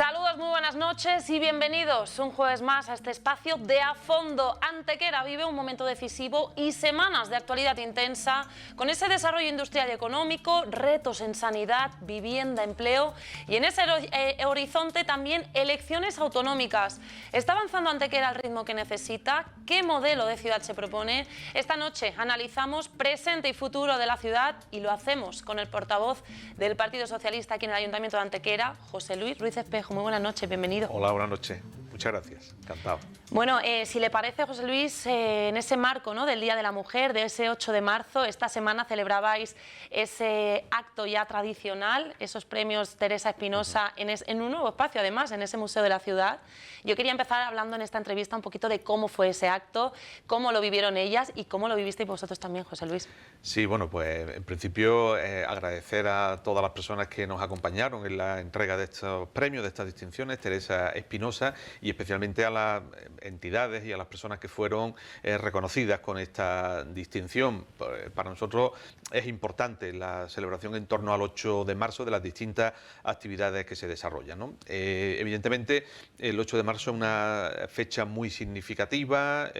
Saludos, muy buenas noches y bienvenidos un jueves más a este espacio de A Fondo. Antequera vive un momento decisivo y semanas de actualidad intensa con ese desarrollo industrial y económico, retos en sanidad, vivienda, empleo y en ese horizonte también elecciones autonómicas. ¿Está avanzando Antequera al ritmo que necesita? ¿Qué modelo de ciudad se propone? Esta noche analizamos presente y futuro de la ciudad y lo hacemos con el portavoz del Partido Socialista aquí en el Ayuntamiento de Antequera, José Luis Ruiz Espejo. Muy buenas noches, bienvenido. Hola, buenas noches. Muchas gracias, encantado. Bueno, si le parece, José Luis, en ese marco, ¿no?, del Día de la Mujer, de ese 8 de marzo, esta semana celebrabais ese acto ya tradicional, esos premios Teresa Espinosa, en un nuevo espacio, además, en ese Museo de la Ciudad. Yo quería empezar hablando en esta entrevista un poquito de cómo fue ese acto, cómo lo vivieron ellas y cómo lo vivisteis vosotros también, José Luis. Sí, bueno, pues en principio agradecer a todas las personas que nos acompañaron en la entrega de estos premios, de estas distinciones, Teresa Espinosa, y especialmente a las entidades y a las personas que fueron reconocidas con esta distinción. Para nosotros es importante la celebración en torno al 8 de marzo de las distintas actividades que se desarrollan, ¿no? Evidentemente, el 8 de marzo es una fecha muy significativa,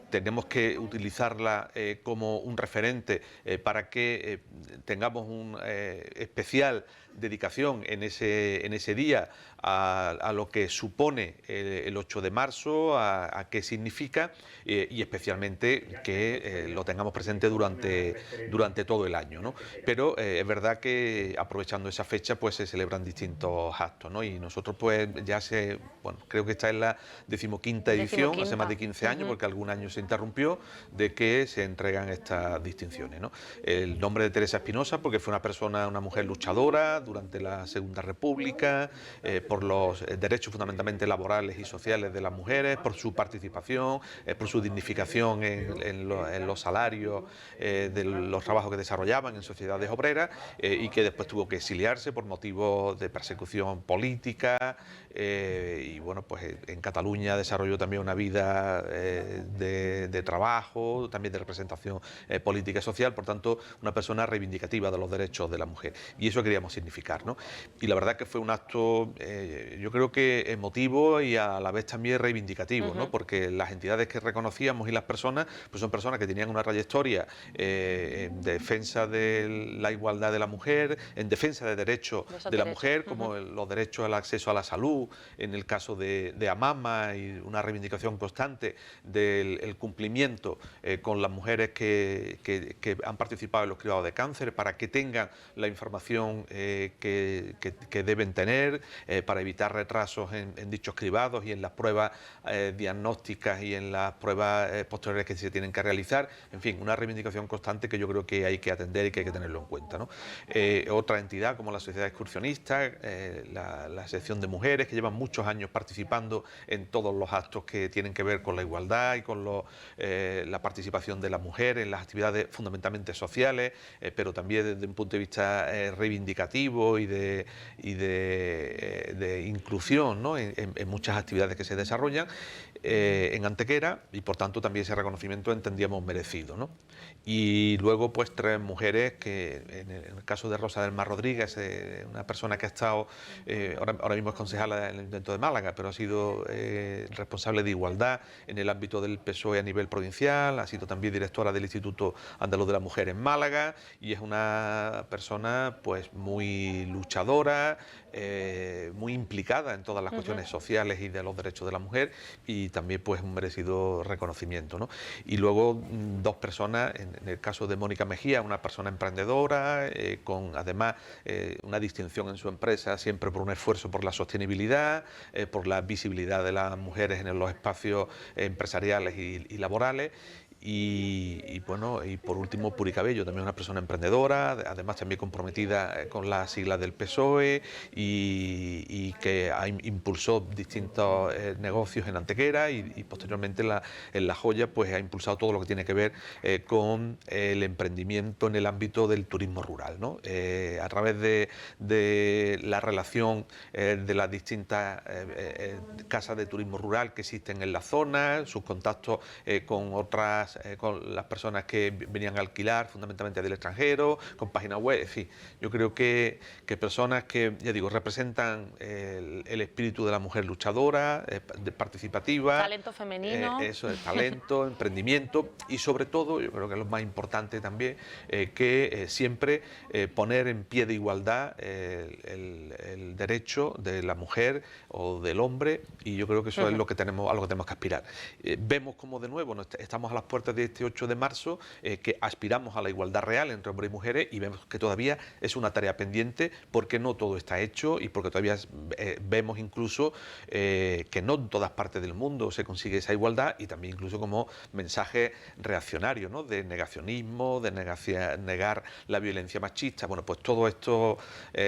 tenemos que utilizarla como un referente para que tengamos una especial dedicación en ese día a lo que supone el 8 de marzo, a qué significa y especialmente que lo tengamos presente durante todo el año, ¿no? Pero es verdad que aprovechando esa fecha pues se celebran distintos actos, ¿no? Y nosotros pues creo que esta es la 15ª edición, hace más de 15 años, porque algún año se interrumpió, de que se entregan estas distinciones, ¿no? El nombre de Teresa Espinosa porque fue una mujer luchadora durante la Segunda República, por los derechos fundamentalmente laborales y sociales de las mujeres, por su participación, por su dignificación en los salarios de los trabajos que desarrollaban en sociedades obreras, y que después tuvo que exiliarse por motivos de persecución política, y bueno, pues en Cataluña desarrolló también una vida de trabajo, también de representación política y social, por tanto una persona reivindicativa de los derechos de la mujer, y eso queríamos significar, ¿no? Y la verdad que fue un acto yo creo que emotivo y a la vez también reivindicativo, ¿no? Porque las entidades que reconocíamos y las personas, pues son personas que tenían una trayectoria en defensa de la igualdad de la mujer, en defensa de derechos de la mujer, como los derechos al acceso a la salud, en el caso de Amama, y una reivindicación constante del cumplimiento con las mujeres que han participado en los cribados de cáncer, para que tengan la información que deben tener, para evitar retrasos en dichos cribados y en las pruebas diagnósticas y en las pruebas posteriores que se tienen que realizar. En fin, una reivindicación constante que yo creo que hay que atender y que hay que tenerlo en cuenta, ¿no? Otra entidad como la Sociedad Excursionista, la sección de mujeres, que llevan muchos años participando en todos los actos que tienen que ver con la igualdad y con la participación de la mujer en las actividades fundamentalmente sociales, pero también desde un punto de vista reivindicativo y de inclusión, ¿no?, en muchas actividades que se desarrollan en Antequera, y por tanto también ese reconocimiento entendíamos merecido, ¿no? Y luego pues 3 mujeres que en el caso de Rosa del Mar Rodríguez, una persona que ha estado ahora mismo es concejala del Ayuntamiento de Málaga, pero ha sido responsable de igualdad en el ámbito del PSOE a nivel provincial, ha sido también directora del Instituto Andaluz de la Mujer en Málaga, y es una persona pues muy luchadora, muy implicada en todas las cuestiones sociales y de los derechos de la mujer, y también pues un merecido reconocimiento, ¿no? Y luego 2 personas, en el caso de Mónica Mejía, una persona emprendedora, con además una distinción en su empresa, siempre por un esfuerzo por la sostenibilidad, por la visibilidad de las mujeres en los espacios empresariales y laborales. Y bueno, y por último Puri Cabello, también una persona emprendedora, además también comprometida con las siglas del PSOE, y que impulsó distintos negocios en Antequera, y posteriormente en La Joya pues ha impulsado todo lo que tiene que ver con el emprendimiento en el ámbito del turismo rural, ¿no? A través de la relación de las distintas casas de turismo rural que existen en la zona, sus contactos con otras con las personas que venían a alquilar, fundamentalmente del extranjero, con páginas web, en fin. Yo creo que personas que, ya digo, representan el espíritu de la mujer luchadora, participativa. Talento femenino. Eso es, talento, emprendimiento y sobre todo, yo creo que es lo más importante también, que siempre poner en pie de igualdad el derecho de la mujer o del hombre, y yo creo que eso es lo que tenemos, a lo que tenemos que aspirar. Vemos como de nuevo estamos a las puertas de este 8 de marzo, que aspiramos a la igualdad real entre hombres y mujeres, y vemos que todavía es una tarea pendiente porque no todo está hecho y porque todavía vemos incluso que no en todas partes del mundo se consigue esa igualdad, y también incluso como mensaje reaccionario, ¿no?, de negacionismo, de negar la violencia machista. Bueno, pues todos estos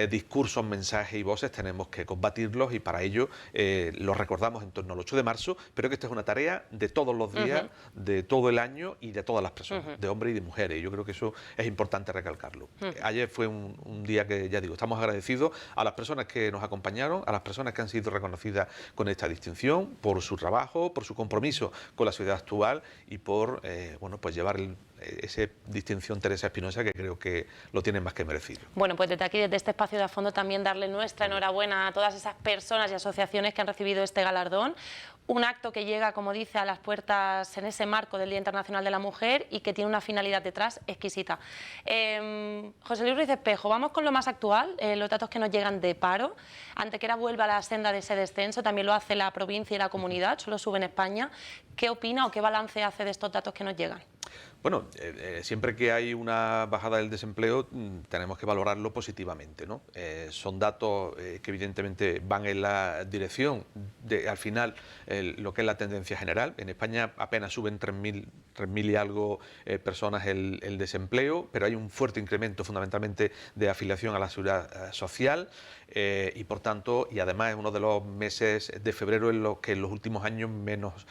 discursos, mensajes y voces tenemos que combatirlos, y para ello los recordamos en torno al 8 de marzo, pero que esta es una tarea de todos los días, de todo el año y de todas las personas, de hombres y de mujeres. Y yo creo que eso es importante recalcarlo. Ayer fue un día que, ya digo, estamos agradecidos a las personas que nos acompañaron, a las personas que han sido reconocidas con esta distinción, por su trabajo, por su compromiso con la sociedad actual y por bueno, pues llevar esa distinción Teresa Espinosa, que creo que lo tienen más que merecido. Bueno, pues desde aquí, desde este espacio de A Fondo, también darle nuestra enhorabuena a todas esas personas y asociaciones que han recibido este galardón. Un acto que llega, como dice, a las puertas en ese marco del Día Internacional de la Mujer y que tiene una finalidad detrás exquisita. José Luis Ruiz Espejo, vamos con lo más actual, los datos que nos llegan de paro. Antequera vuelve a la senda de ese descenso, también lo hace la provincia y la comunidad, solo sube en España. ¿Qué opina o qué balance hace de estos datos que nos llegan? Bueno, siempre que hay una bajada del desempleo tenemos que valorarlo positivamente, ¿no? Son datos que evidentemente van en la dirección de, al final, lo que es la tendencia general. En España apenas suben 3.000 y algo personas el desempleo, pero hay un fuerte incremento fundamentalmente de afiliación a la seguridad social, y por tanto, y además es uno de los meses de febrero en los que en los últimos años menos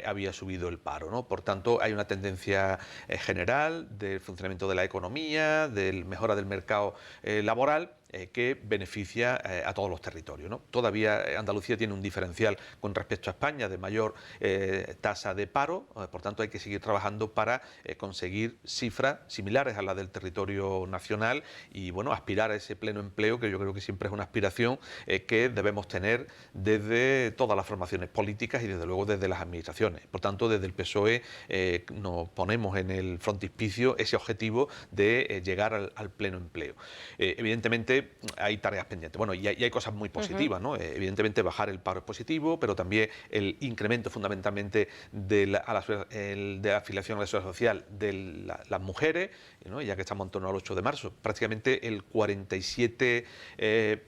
había subido el paro, ¿no? Por tanto, hay una tendencia general del funcionamiento de la economía, de mejora del mercado laboral, que beneficia a todos los territorios, ¿no? Todavía Andalucía tiene un diferencial con respecto a España de mayor tasa de paro, por tanto hay que seguir trabajando para conseguir cifras similares a las del territorio nacional y, bueno, aspirar a ese pleno empleo, que yo creo que siempre es una aspiración que debemos tener desde todas las formaciones políticas y desde luego desde las administraciones. Por tanto, desde el PSOE nos ponemos en el frontispicio ese objetivo de llegar al pleno empleo. Evidentemente hay tareas pendientes. Bueno, y hay cosas muy positivas, ¿no? Evidentemente bajar el paro es positivo, pero también el incremento fundamentalmente de la afiliación a la seguridad social de las mujeres, ¿no? Ya que estamos en torno al 8 de marzo, prácticamente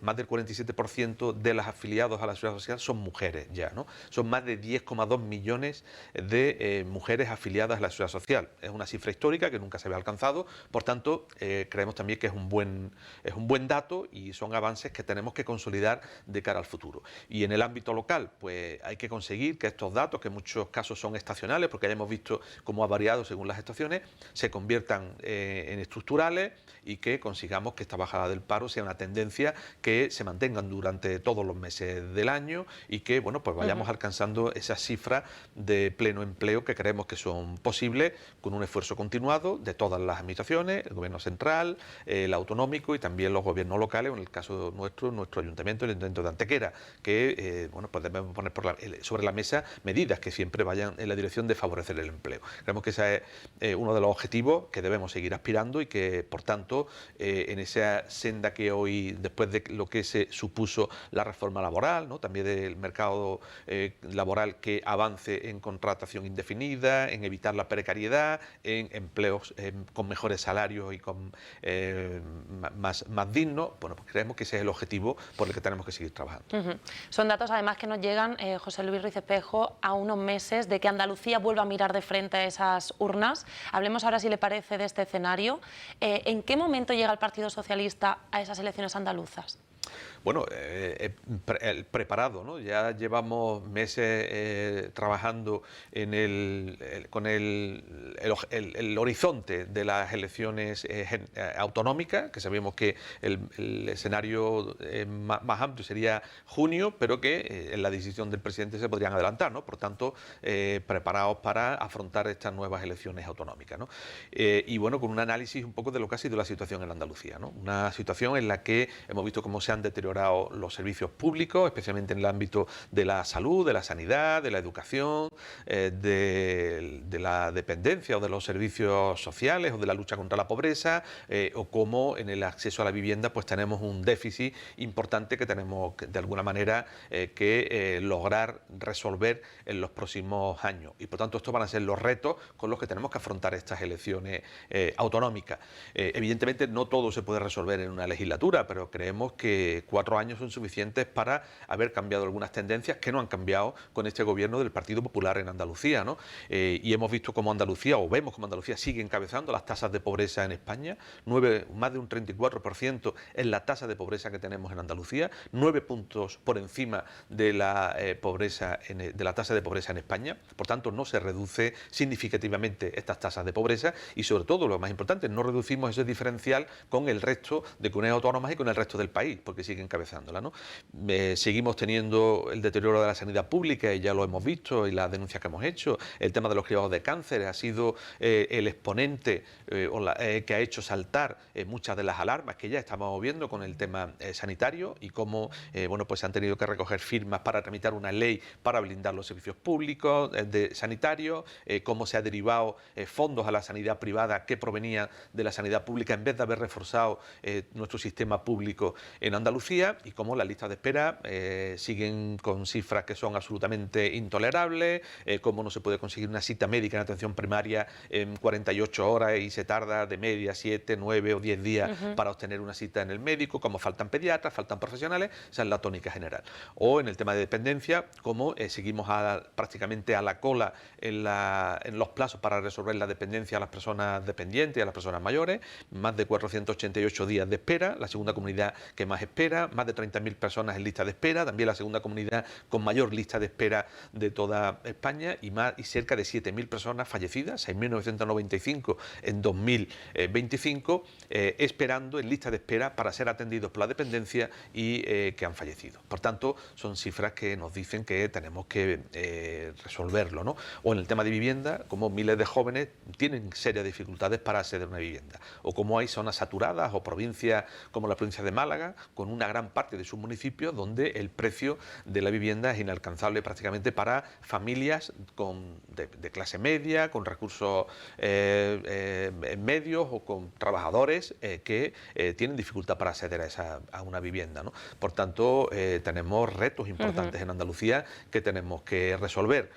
más del 47% de las afiliados a la seguridad social son mujeres ya, ¿no? Son más de 10,2 millones de mujeres afiliadas a la seguridad social. Es una cifra histórica que nunca se había alcanzado, por tanto, creemos también que es un buen dato y son avances que tenemos que consolidar de cara al futuro. Y en el ámbito local, pues hay que conseguir que estos datos, que en muchos casos son estacionales, porque ya hemos visto cómo ha variado según las estaciones, se conviertan en estructurales y que consigamos que esta bajada del paro sea una tendencia que se mantengan durante todos los meses del año y que, bueno, pues vayamos alcanzando esas cifras de pleno empleo que creemos que son posibles con un esfuerzo continuado de todas las administraciones, el gobierno central, el autonómico y también los gobiernos locales, en el caso nuestro ayuntamiento, el ayuntamiento de Antequera, que bueno, pues debemos poner sobre la mesa medidas que siempre vayan en la dirección de favorecer el empleo. Creemos que ese es uno de los objetivos que debemos seguir aspirando y que, por tanto, en esa senda que hoy, después de lo que se supuso la reforma laboral, ¿no?, también del mercado laboral que avance en contratación indefinida, en evitar la precariedad, en empleos con mejores salarios y con más dignos, bueno, pues creemos que ese es el objetivo por el que tenemos que seguir trabajando. Son datos además que nos llegan, José Luis Ruiz Espejo, a unos meses de que Andalucía vuelva a mirar de frente a esas urnas. Hablemos ahora, si le parece, de este escenario. ¿En qué momento llega el Partido Socialista a esas elecciones andaluzas? Bueno, preparado, ¿no? Ya llevamos meses trabajando en con el horizonte de las elecciones autonómicas, que sabemos que el escenario más amplio sería junio, pero que en la decisión del presidente se podrían adelantar, ¿no? Por tanto, preparados para afrontar estas nuevas elecciones autonómicas, ¿no? Y bueno, con un análisis un poco de lo que ha sido la situación en Andalucía, ¿no? Una situación en la que hemos visto cómo se han deteriorado los servicios públicos, especialmente en el ámbito de la salud, de la sanidad, de la educación, de la dependencia o de los servicios sociales o de la lucha contra la pobreza, o cómo en el acceso a la vivienda pues tenemos un déficit importante que tenemos de alguna manera que lograr resolver en los próximos años. Y por tanto estos van a ser los retos con los que tenemos que afrontar estas elecciones autonómicas. Evidentemente no todo se puede resolver en una legislatura, pero creemos que 4 años son suficientes para haber cambiado algunas tendencias que no han cambiado con este gobierno del Partido Popular en Andalucía, ¿no? Y hemos visto cómo Andalucía, o vemos cómo Andalucía sigue encabezando las tasas de pobreza en España. Más de un 34% es la tasa de pobreza que tenemos en Andalucía, 9 puntos por encima de la de la tasa de pobreza en España. Por tanto, no se reduce significativamente estas tasas de pobreza y, sobre todo, lo más importante, no reducimos ese diferencial con el resto de comunidades autónomas y con el resto del país, porque sigue encabezándola, ¿no? Seguimos teniendo el deterioro de la sanidad pública y ya lo hemos visto y las denuncias que hemos hecho. El tema de los cribados de cáncer ha sido el exponente que ha hecho saltar muchas de las alarmas que ya estamos viendo con el tema sanitario y cómo bueno, pues se han tenido que recoger firmas para tramitar una ley para blindar los servicios públicos sanitarios, cómo se ha derivado fondos a la sanidad privada que provenían de la sanidad pública en vez de haber reforzado nuestro sistema público en Andalucía, y cómo las listas de espera siguen con cifras que son absolutamente intolerables, cómo no se puede conseguir una cita médica en atención primaria en 48 horas y se tarda de media 7, 9 o 10 días para obtener una cita en el médico, cómo faltan pediatras, faltan profesionales. Esa es la tónica general. O en el tema de dependencia, cómo seguimos prácticamente a la cola en los plazos para resolver la dependencia a las personas dependientes y a las personas mayores, más de 488 días de espera, la segunda comunidad que más espera, más de 30.000 personas en lista de espera, también la segunda comunidad con mayor lista de espera de toda España, y cerca de 7.000 personas fallecidas, 6.995 en 2025, esperando en lista de espera para ser atendidos por la dependencia y que han fallecido. Por tanto, son cifras que nos dicen que tenemos que resolverlo, ¿no? O en el tema de vivienda, como miles de jóvenes tienen serias dificultades para acceder a una vivienda, o como hay zonas saturadas o provincias como la provincia de Málaga, con una gran parte de sus municipios donde el precio de la vivienda es inalcanzable prácticamente para familias de clase media, con recursos medios o con trabajadores que tienen dificultad para acceder a una vivienda, ¿no? Por tanto, tenemos retos importantes en Andalucía que tenemos que resolver.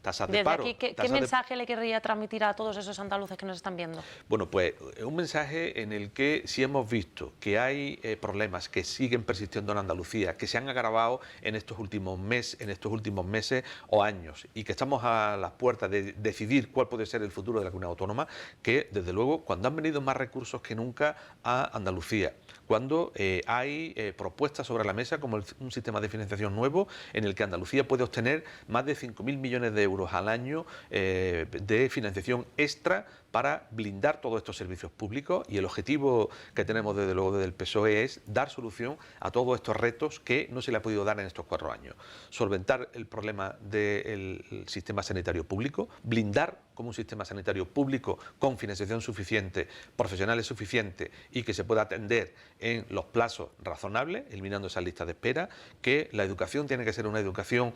Tasas de paro. Desde aquí, ¿qué mensaje le querría transmitir a todos esos andaluces que nos están viendo? Bueno, pues un mensaje en el que si hemos visto que hay problemas que siguen persistiendo en Andalucía, que se han agravado en estos últimos meses o años, y que estamos a las puertas de decidir cuál puede ser el futuro de la comunidad autónoma, que desde luego cuando han venido más recursos que nunca a Andalucía, cuando hay propuestas sobre la mesa como un sistema de financiación nuevo en el que Andalucía puede obtener más de 5.000 millones de euros al año de financiación extra para blindar todos estos servicios públicos, y el objetivo que tenemos desde luego desde el PSOE es dar solución a todos estos retos que no se le ha podido dar en estos 4 años. Solventar el problema del sistema sanitario público, blindar como un sistema sanitario público con financiación suficiente, profesionales suficientes y que se pueda atender en los plazos razonables, eliminando esas listas de espera, que la educación tiene que ser una educación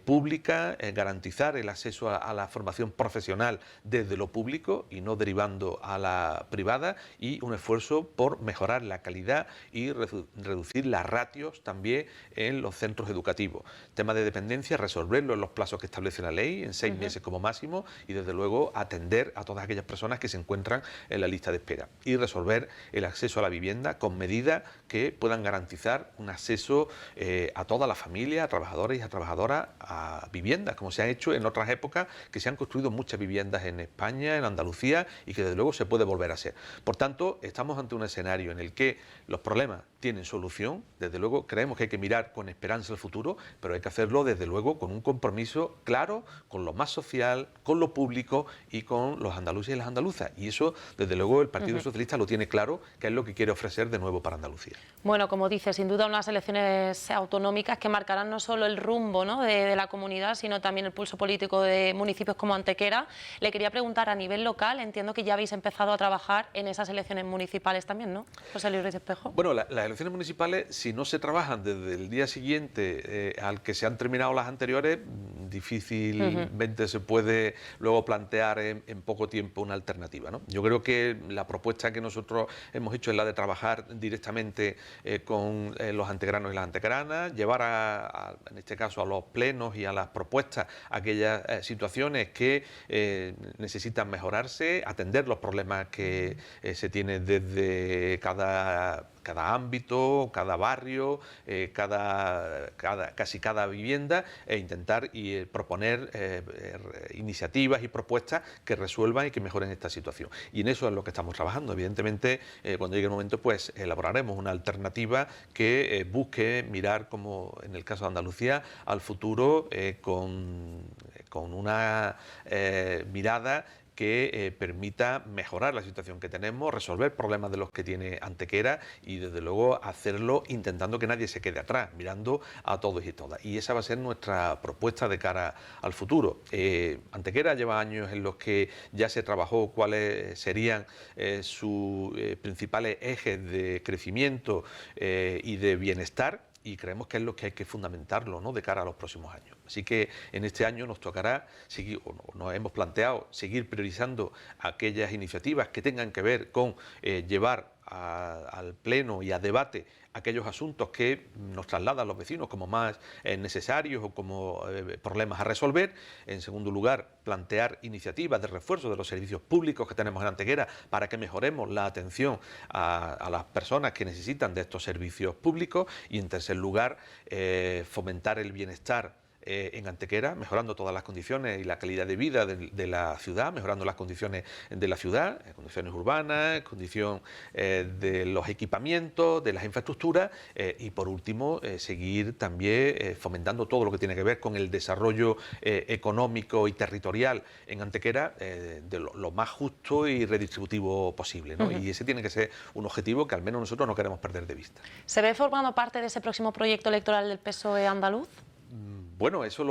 pública, garantizar el acceso a la formación profesional desde lo público y no derivando a la privada, y un esfuerzo por mejorar la calidad y reducir las ratios también en los centros educativos. Tema de dependencia, resolverlo en los plazos que establece la ley, en 6 meses como máximo, y desde luego atender a todas aquellas personas que se encuentran en la lista de espera, y resolver el acceso a la vivienda con medidas que puedan garantizar un acceso a toda la familia, a trabajadores y a trabajadoras, a viviendas, como se ha hecho en otras épocas, que se han construido muchas viviendas en España, en Andalucía, y que desde luego se puede volver a hacer. Por tanto, estamos ante un escenario en el que los problemas tienen solución. Desde luego creemos que hay que mirar con esperanza el futuro, pero hay que hacerlo desde luego con un compromiso claro con lo más social, con lo público y con los andaluces y las andaluzas. Y eso, desde luego, el Partido Socialista lo tiene claro, que es lo que quiere ofrecer de nuevo para Andalucía. Bueno, como dice, sin duda unas elecciones autonómicas que marcarán no solo el rumbo, ¿no?, de la comunidad, sino también el pulso político de municipios como Antequera. Le quería preguntar, a nivel local, entiendo que ya habéis empezado a trabajar en esas elecciones municipales también, ¿no, José Luis Ruiz Espejo? Bueno, las elecciones municipales, si no se trabajan desde el día siguiente al que se han terminado las anteriores, difícilmente se puede luego plantear en poco tiempo una alternativa, ¿no? Yo creo que la propuesta que nosotros hemos hecho es la de trabajar directamente con los antequeranos y las antequeranas, llevar en este caso a los plenos y a las propuestas aquellas situaciones que necesitan mejorarse, atender los problemas que se tienen desde cada ámbito, cada barrio, casi cada vivienda, e intentar proponer iniciativas y propuestas que resuelvan y que mejoren esta situación. Y en eso es lo que estamos trabajando. Evidentemente, cuando llegue el momento, pues elaboraremos una alternativa que busque mirar, como en el caso de Andalucía, al futuro con una mirada que permita mejorar la situación que tenemos, resolver problemas de los que tiene Antequera y desde luego hacerlo intentando que nadie se quede atrás, mirando a todos y todas. Y esa va a ser nuestra propuesta de cara al futuro. Antequera lleva años en los que ya se trabajó cuáles serían sus principales ejes de crecimiento y de bienestar, y creemos que es lo que hay que fundamentarlo, ¿no?, de cara a los próximos años. Así que en este año nos tocará seguir, o nos hemos planteado seguir priorizando aquellas iniciativas que tengan que ver con llevar al pleno y a debate aquellos asuntos que nos trasladan los vecinos como más necesarios o como problemas a resolver. En segundo lugar, plantear iniciativas de refuerzo de los servicios públicos que tenemos en Antequera para que mejoremos la atención a las personas que necesitan de estos servicios públicos. Y en tercer lugar, fomentar el bienestar en Antequera, mejorando todas las condiciones y la calidad de vida de la ciudad, mejorando las condiciones de la ciudad, condiciones urbanas, condición de los equipamientos, de las infraestructuras, y por último seguir también fomentando todo lo que tiene que ver con el desarrollo económico y territorial en Antequera de lo más justo y redistributivo posible, ¿no? Y ese tiene que ser un objetivo que al menos nosotros no queremos perder de vista. ¿Se ve formando parte de ese próximo proyecto electoral del PSOE andaluz? Bueno, eso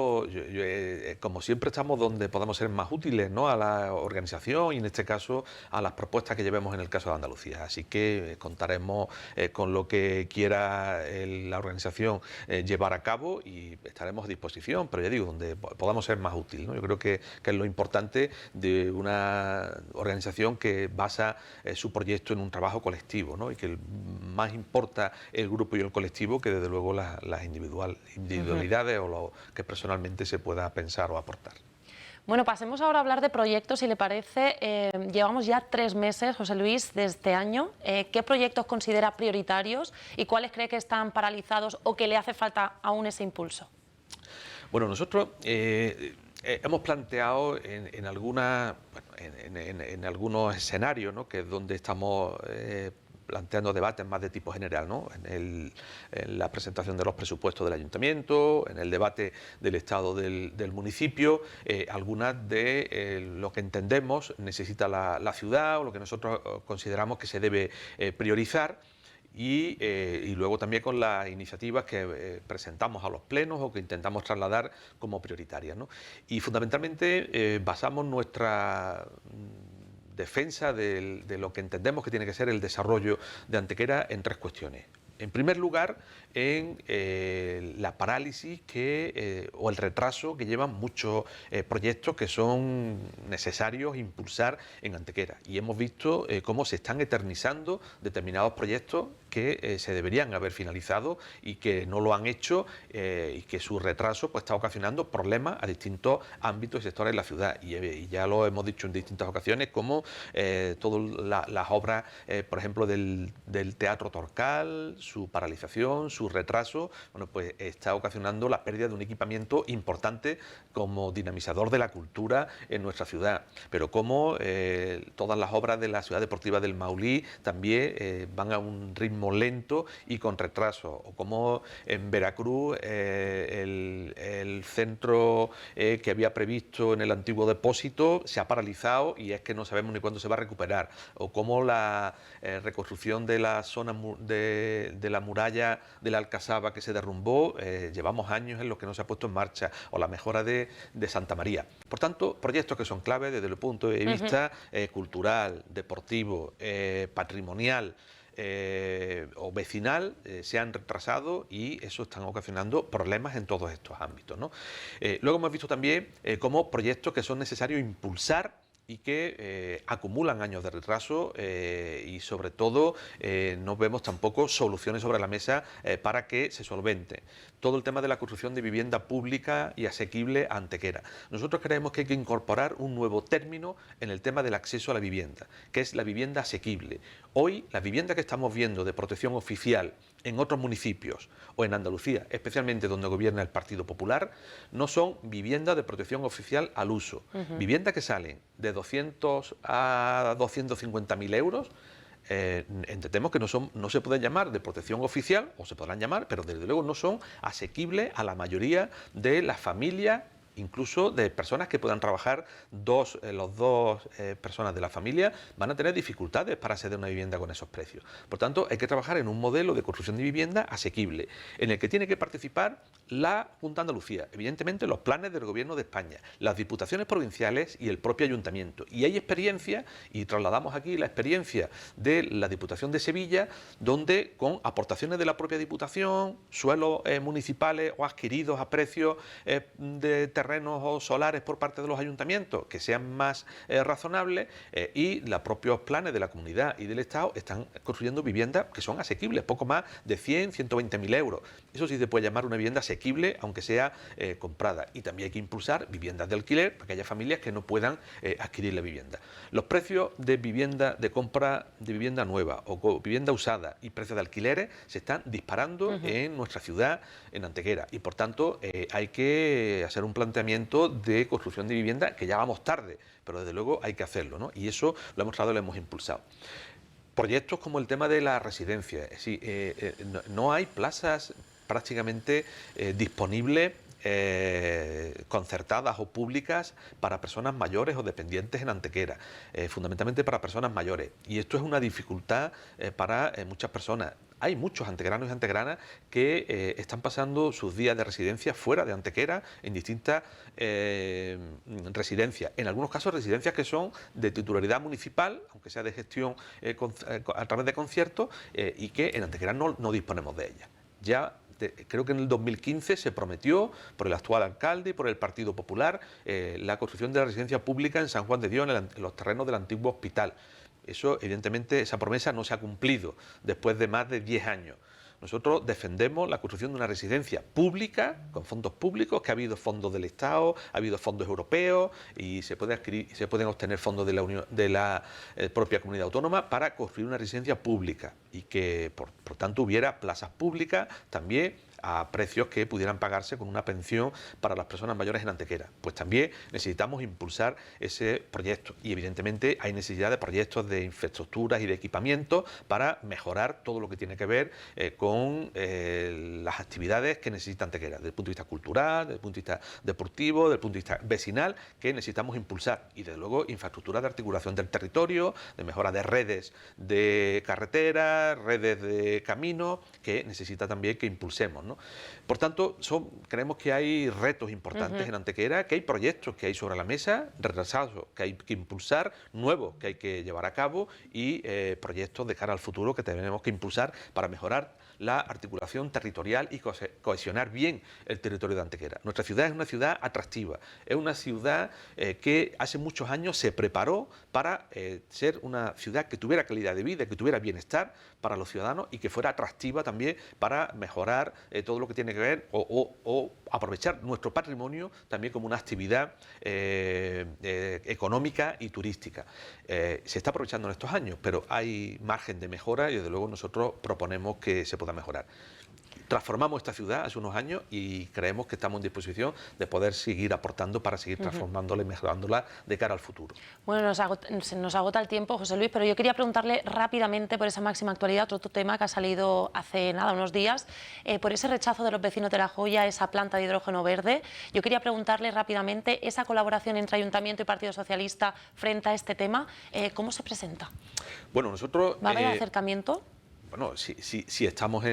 como siempre estamos donde podamos ser más útiles, ¿no?, a la organización y en este caso a las propuestas que llevemos en el caso de Andalucía. Así que contaremos con lo que quiera la organización llevar a cabo y estaremos a disposición, pero ya digo, donde podamos ser más útiles, ¿no? Yo creo que es lo importante de una organización que basa su proyecto en un trabajo colectivo, ¿no?, y que más importa el grupo y el colectivo que desde luego las individualidades o lo que personalmente se pueda pensar o aportar. Bueno, pasemos ahora a hablar de proyectos, si le parece. Llevamos ya 3 meses, José Luis, de este año. ¿Qué proyectos considera prioritarios y cuáles cree que están paralizados o que le hace falta aún ese impulso? Bueno, nosotros hemos planteado en algunos escenarios, ¿no?, que es donde estamos planteando debates más de tipo general, ¿no?, en la presentación de los presupuestos del ayuntamiento, en el debate del estado del municipio, algunas de lo que entendemos necesita la ciudad o lo que nosotros consideramos que se debe priorizar. Y luego también con las iniciativas que presentamos a los plenos o que intentamos trasladar como prioritarias, ¿no? Y fundamentalmente basamos nuestra defensa de lo que entendemos que tiene que ser el desarrollo de Antequera en 3 cuestiones. En primer lugar, en la parálisis o el retraso que llevan muchos proyectos que son necesarios impulsar en Antequera. Y hemos visto cómo se están eternizando determinados proyectos que se deberían haber finalizado y que no lo han hecho, y que su retraso pues está ocasionando problemas a distintos ámbitos y sectores de la ciudad. Y ya lo hemos dicho en distintas ocasiones, como todas las obras, por ejemplo, del Teatro Torcal, su paralización, su retraso, bueno, pues está ocasionando la pérdida de un equipamiento importante como dinamizador de la cultura en nuestra ciudad. Pero como todas las obras de la Ciudad Deportiva del Maulí también van a un ritmo ritmo lento y con retraso, o como en Veracruz el centro que había previsto en el antiguo depósito se ha paralizado y es que no sabemos ni cuándo se va a recuperar, o como la reconstrucción de la zona de la muralla de la Alcazaba que se derrumbó, llevamos años en los que no se ha puesto en marcha, o la mejora de Santa María. Por tanto, proyectos que son clave desde el punto de vista cultural, deportivo, patrimonial o vecinal, se han retrasado y eso están ocasionando problemas en todos estos ámbitos, ¿no? Luego hemos visto también cómo proyectos que son necesarios impulsar y que acumulan años de retraso y sobre todo no vemos tampoco soluciones sobre la mesa para que se solvente. Todo el tema de la construcción de vivienda pública y asequible a Antequera. Nosotros creemos que hay que incorporar un nuevo término en el tema del acceso a la vivienda, que es la vivienda asequible. Hoy, las viviendas que estamos viendo de protección oficial en otros municipios o en Andalucía, especialmente donde gobierna el Partido Popular, no son viviendas de protección oficial al uso. Viviendas que salen de 200 a 250.000 euros, entendemos que no se pueden llamar de protección oficial, o se podrán llamar, pero desde luego no son asequibles a la mayoría de las familias, incluso de personas que puedan trabajar, los dos personas de la familia van a tener dificultades para acceder a una vivienda con esos precios. Por tanto, hay que trabajar en un modelo de construcción de vivienda asequible, en el que tiene que participar la Junta de Andalucía, evidentemente los planes del Gobierno de España, las diputaciones provinciales y el propio ayuntamiento. Y hay experiencia, y trasladamos aquí la experiencia de la Diputación de Sevilla, donde con aportaciones de la propia Diputación, suelos municipales o adquiridos a precios de terrenos o solares por parte de los ayuntamientos que sean más razonables, y los propios planes de la comunidad y del Estado están construyendo viviendas que son asequibles, poco más de 100, 120.000 euros. Eso sí se puede llamar una vivienda asequible, aunque sea comprada. Y también hay que impulsar viviendas de alquiler para aquellas familias que no puedan adquirir la vivienda. Los precios de vivienda, de compra de vivienda nueva o vivienda usada y precios de alquileres se están disparando en nuestra ciudad, en Antequera, y por tanto hay que hacer un planteamiento de construcción de vivienda, que ya vamos tarde, pero desde luego hay que hacerlo, ¿no? Y eso lo hemos tratado y lo hemos impulsado. Proyectos como el tema de la residencia, es decir, no hay plazas prácticamente disponibles, concertadas o públicas para personas mayores o dependientes en Antequera, fundamentalmente para personas mayores, y esto es una dificultad para muchas personas. Hay muchos antequeranos y antequeranas que están pasando sus días de residencia fuera de Antequera, en distintas residencias. En algunos casos residencias que son de titularidad municipal, aunque sea de gestión a través de conciertos, y que en Antequera no disponemos de ellas. Ya creo que en el 2015 se prometió por el actual alcalde y por el Partido Popular la construcción de la residencia pública en San Juan de Dios, en los terrenos del antiguo hospital. Eso, evidentemente, esa promesa no se ha cumplido después de más de 10 años. Nosotros defendemos la construcción de una residencia pública, con fondos públicos, que ha habido fondos del Estado, ha habido fondos europeos y se pueden obtener fondos de la propia comunidad autónoma para construir una residencia pública y que, por tanto, hubiera plazas públicas también a precios que pudieran pagarse con una pensión para las personas mayores en Antequera. Pues también necesitamos impulsar ese proyecto y evidentemente hay necesidad de proyectos de infraestructuras y de equipamiento para mejorar todo lo que tiene que ver con las actividades que necesita Antequera, desde el punto de vista cultural, desde el punto de vista deportivo, desde el punto de vista vecinal, que necesitamos impulsar, y desde luego infraestructuras de articulación del territorio, de mejora de redes de carreteras, redes de caminos, que necesita también que impulsemos, ¿no? Por tanto, creemos que hay retos importantes en Antequera, que hay proyectos que hay sobre la mesa, retrasados, que hay que impulsar, nuevos que hay que llevar a cabo y proyectos de cara al futuro que tenemos que impulsar para mejorar la articulación territorial y cohesionar bien el territorio de Antequera. Nuestra ciudad es una ciudad atractiva, es una ciudad que hace muchos años se preparó para ser una ciudad que tuviera calidad de vida, que tuviera bienestar para los ciudadanos y que fuera atractiva también para mejorar todo lo que tiene que ver o aprovechar nuestro patrimonio también como una actividad económica y turística. Se está aprovechando en estos años, pero hay margen de mejora y desde luego nosotros proponemos que se pueda mejorar. transformamos esta ciudad hace unos años y creemos que estamos en disposición de poder seguir aportando para seguir transformándola y mejorándola de cara al futuro. Bueno, se nos agota el tiempo, José Luis, pero yo quería preguntarle rápidamente por esa máxima actualidad, otro tema que ha salido hace nada, unos días, por ese rechazo de los vecinos de La Joya, esa planta de hidrógeno verde. Yo quería preguntarle rápidamente esa colaboración entre Ayuntamiento y Partido Socialista frente a este tema, ¿cómo se presenta? Bueno, nosotros... ¿Va a haber acercamiento? Bueno, si estamos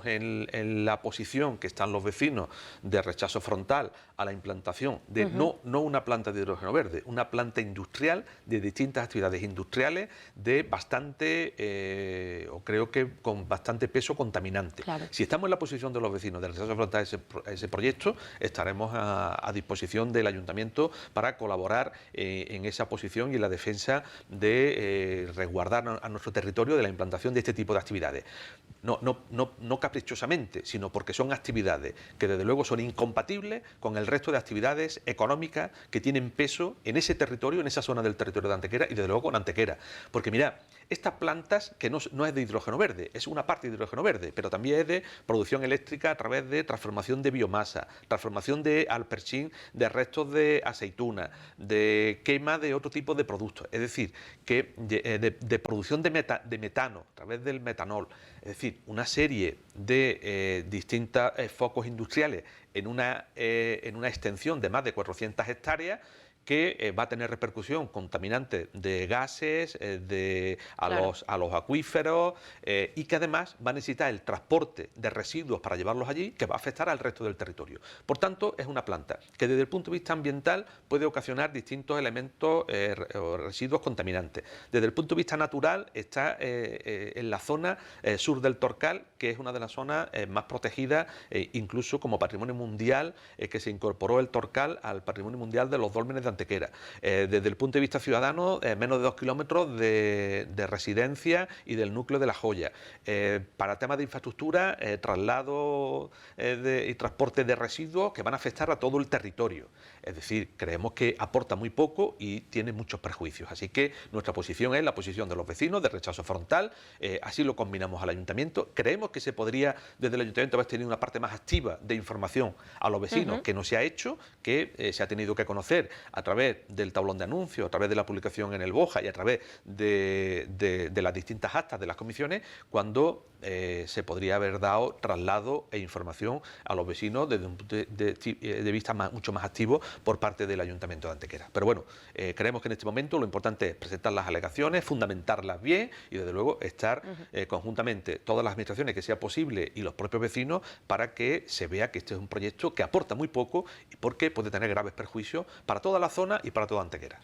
en la posición que están los vecinos de rechazo frontal a la implantación de no una planta de hidrógeno verde, una planta industrial de distintas actividades industriales de bastante, o creo que con bastante peso contaminante. Claro. Si estamos en la posición de los vecinos de rechazo frontal a ese proyecto, estaremos a disposición del Ayuntamiento para colaborar en esa posición y en la defensa de resguardar a nuestro territorio de la implantación de este tipo de actividades. No caprichosamente, sino porque son actividades que desde luego son incompatibles con el resto de actividades económicas que tienen peso en ese territorio, en esa zona del territorio de Antequera y desde luego con Antequera. Porque mirad, estas plantas, que no es de hidrógeno verde, es una parte de hidrógeno verde, pero también es de producción eléctrica a través de transformación de biomasa, transformación de alperchín de restos de aceituna, de quema de otro tipo de productos, es decir, que de producción de metano a través del metanol, es decir, una serie de distintos focos industriales en una extensión de más de 400 hectáreas que va a tener repercusión contaminante de gases, a los acuíferos y que además va a necesitar el transporte de residuos para llevarlos allí, que va a afectar al resto del territorio. Por tanto, es una planta que desde el punto de vista ambiental puede ocasionar distintos elementos o residuos contaminantes. Desde el punto de vista natural está en la zona sur del Torcal, que es una de las zonas más protegidas, incluso como patrimonio mundial, que se incorporó el Torcal al patrimonio mundial de los dólmenes de Antequera. Desde el punto de vista ciudadano, menos de 2 kilómetros de residencia y del núcleo de La Joya. Para temas de infraestructura, traslado y transporte de residuos que van a afectar a todo el territorio. Es decir, creemos que aporta muy poco y tiene muchos perjuicios. Así que nuestra posición es la posición de los vecinos, de rechazo frontal. Así lo combinamos al Ayuntamiento. Creemos que se podría, desde el Ayuntamiento, haber tenido una parte más activa de información a los vecinos, que no se ha hecho, que se ha tenido que conocer a través del tablón de anuncios, a través de la publicación en el BOJA y a través de las distintas actas de las comisiones, cuando se podría haber dado traslado e información a los vecinos desde un punto de vista mucho más activo por parte del Ayuntamiento de Antequera. Pero bueno, creemos que en este momento lo importante es presentar las alegaciones, fundamentarlas bien y desde luego estar conjuntamente todas las administraciones que sea posible y los propios vecinos para que se vea que este es un proyecto que aporta muy poco y porque puede tener graves perjuicios para toda la zona y para toda Antequera.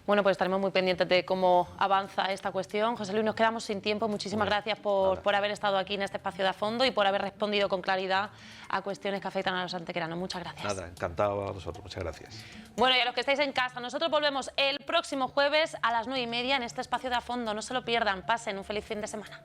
Bueno, pues estaremos muy pendientes de cómo avanza esta cuestión. José Luis, nos quedamos sin tiempo. Muchísimas gracias por haber estado aquí en este espacio de A Fondo y por haber respondido con claridad a cuestiones que afectan a los antequeranos. Muchas gracias. Nada, encantado a vosotros. Muchas gracias. Bueno, y a los que estáis en casa, nosotros volvemos el próximo jueves a las 9:30 en este espacio de A Fondo. No se lo pierdan. Pasen un feliz fin de semana.